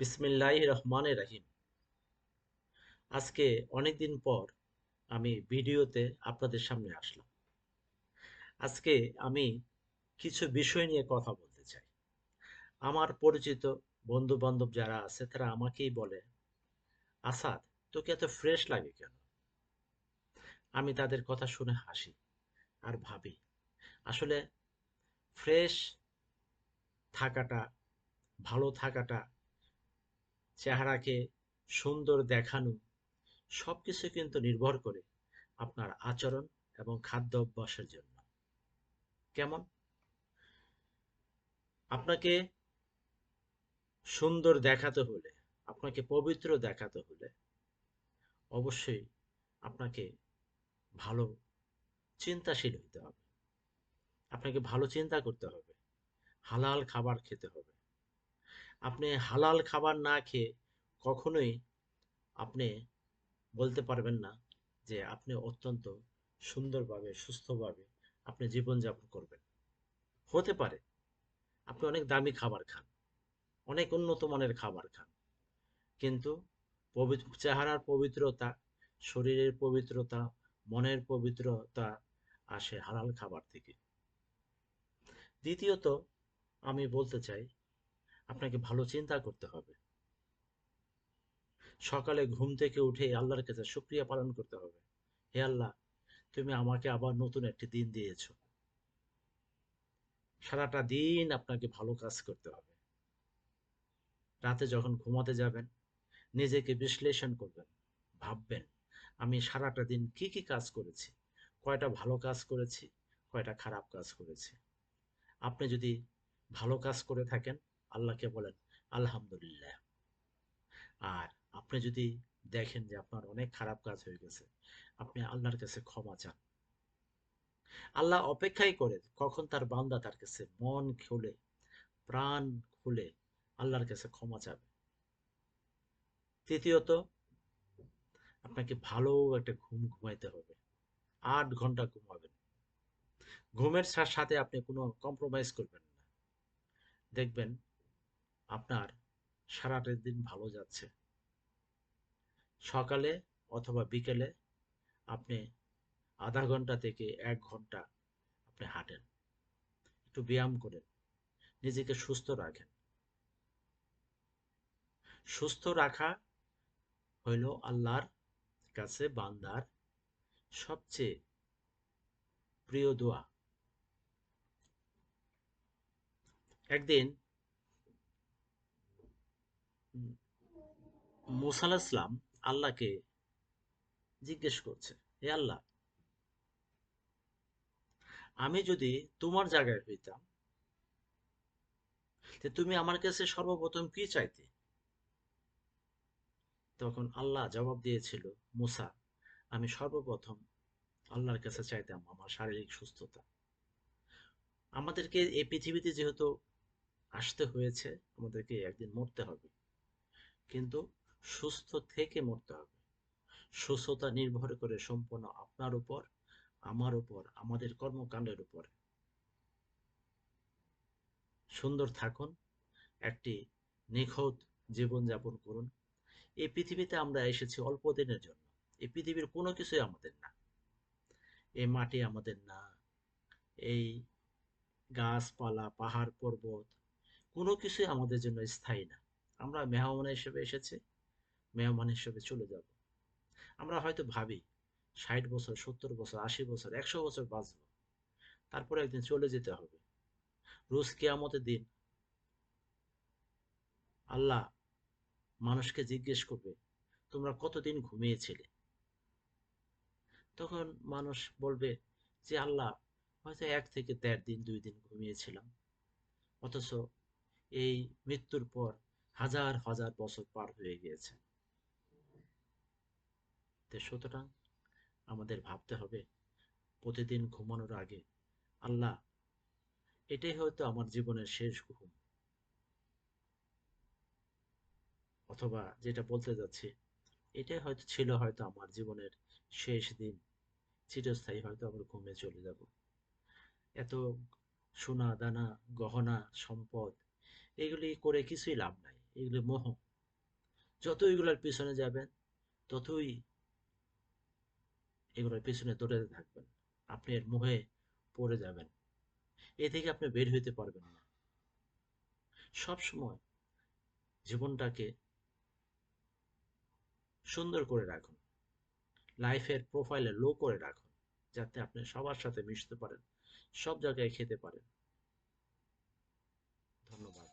বিসমিল্লাহির রহমানির রহিম। আজকে অনেকদিন পর আমি ভিডিওতে আপনাদের সামনে আসলাম। আজকে আমি কিছু বিষয় নিয়ে কথা বলতে চাই। আমার পরিচিত বন্ধু বান্ধব যারা আছে তারা আমাকেই বলে, আসাদ, তোকে এত ফ্রেশ লাগে কেন? আমি তাদের কথা শুনে হাসি আর ভাবি, আসলে ফ্রেশ থাকাটা, ভালো থাকাটা, চেহারাকে সুন্দর দেখানো সবকিছু কিন্তু নির্ভর করে আপনার আচরণ এবং খাদ্য অভ্যাসের জন্য। কেমন? আপনাকে সুন্দর দেখাতে হলে, আপনাকে পবিত্র দেখাতে হলে অবশ্যই আপনাকে ভালো চিন্তাশীল হতে হবে। আপনাকে ভালো চিন্তা করতে হবে। হালাল খাবার খেতে হবে। আপনি হালাল খাবার না খেয়ে কখনোই আপনি বলতে পারবেন না যে আপনি অত্যন্ত সুন্দরভাবে, সুস্থভাবে আপনি জীবনযাপন করবেন। হতে পারে আপনি অনেক দামি খাবার খান, অনেক উন্নত মানের খাবার খান, কিন্তু চেহারার পবিত্রতা, শরীরের পবিত্রতা, মনের পবিত্রতা আসে হালাল খাবার থেকে। দ্বিতীয়ত, আমি বলতে চাই আপনাকে ভালো চিন্তা করতে হবে। সকালে ঘুম থেকে উঠে আল্লাহর কাছে শুকরিয়া পালন করতে হবে। হে আল্লাহ, তুমি আমাকে আবার নতুন একটি দিন দিয়েছো। সারাটা দিন আপনাকে ভালো কাজ করতে হবে। রাতে যখন ঘুমাতে যাবেন নিজেকে বিশ্লেষণ করবেন, ভাববেন আমি সারাটা দিন কি কি কাজ করেছি, কয়টা ভালো কাজ করেছি, কয়টা খারাপ কাজ করেছি। আপনি যদি ভালো কাজ করে থাকেন আল্লাহকে বলেন আলহামদুলিল্লাহ। আর আপনি যদি দেখেন যে আপনার অনেক খারাপ কাজ হয়ে গেছে, আপনি আল্লাহর কাছে ক্ষমা চান। আল্লাহ অপেক্ষাই করে কখন তার বান্দা তার কাছে মন খুলে, প্রাণ খুলে আল্লাহর কাছে ক্ষমা চাবে। তৃতীয়ত, আপনাকে ভালো একটা ঘুম ঘুমাইতে হবে। 8 ঘন্টা ঘুমাবেন। ঘুমের সাথে আপনি কোনো কম্প্রোমাইজ করবেন না। দেখবেন আপনার সারাটা দিন ভালো যাচ্ছে। সকালে অথবা বিকেলে আপনি আধা ঘন্টা থেকে 1 ঘন্টা আপনি হাঁটেন, একটু ব্যায়াম করেন, নিজেকে সুস্থ রাখেন। সুস্থ রাখা হইল আল্লাহর কাছে বান্দার সবচেয়ে প্রিয় দোয়া। একদিন মুসা আলাইহিস সালাম আল্লাহকে জিজ্ঞেস করছে, হে আল্লাহ, আমি যদি তোমার জায়গায় হইতাম, যে তুমি আমার কাছে সর্বপ্রথম কি চাইতে? তখন আল্লাহ জবাব দিয়েছিল, মুসা, আমি সর্বপ্রথম আল্লাহর কাছে চাইতাম আমার শারীরিক সুস্থতা। আমাদেরকে এই পৃথিবীতে যেহেতু আসতে হয়েছে, আমাদেরকে একদিন মরতে হবে, কিন্তু সুস্থ থেকে মরতে হবে। সুস্থতা নির্ভর করে সম্পূর্ণ আপনার উপর, আমার উপর, আমাদের কর্মকাণ্ডের উপর। সুন্দর থাকুন, একটি নিখুঁত জীবনযাপন করুন। এই পৃথিবীতে আমরা এসেছি অল্প দিনের জন্য। এই পৃথিবীর কোনো কিছুই আমাদের না। এই মাটি আমাদের না, এই গাছপালা, পাহাড় পর্বত কোনো কিছুই আমাদের জন্য স্থায়ী না। আমরা মেহমান হিসেবে এসেছি, মেহমান হিসেবে চলে যাব। আমরা হয়তো ভাবি 60 বছর, 70 বছর, 80 বছর, 100 বছর বাঁচবো, তারপরে একদিন চলে যেতে হবে। রোজ কিয়ামতের দিন আল্লাহ মানুষকে জিজ্ঞেস করবে, তোমরা কতদিন ঘুমিয়েছিলে? তখন মানুষ বলবে যে আল্লাহ, হয়তো 1 থেকে দেড় দিন, 2 দিন ঘুমিয়েছিলাম। অথচ এই মৃত্যুর পর হাজার হাজার বছর পার হয়ে গিয়েছে। তো সুতরাং আমাদের ভাবতে হবে প্রতিদিন ঘুমানোর আগে, আল্লাহ, এটাই হয়তো আমার জীবনের শেষ ঘুম। অথবা যেটা বলতে যাচ্ছি, এটাই হয়তো ছিল হয়তো আমার জীবনের শেষ দিন। চিরস্থায়ী হয়তো আবার ঘুমিয়ে চলে যাব। এত সোনা দানা, গহনা, সম্পদ, এগুলি করে কিছুই লাভ নাই, এগুলি মোহ। যত এগুলোর পিছনে যাবেন, ততই এগুলোর পিছনে দৌড়াতে থাকবেন। আপনি এর মুহে পড়ে যাবেন। এ থেকে আপনি বের হইতে পারবেন না। সব সময় জীবনটাকে সুন্দর করে রাখুন। লাইফের প্রোফাইলে লো করে রাখুন, যাতে আপনি সবার সাথে মিশতে পারেন, সব জায়গায় খেতে পারেন। ধন্যবাদ।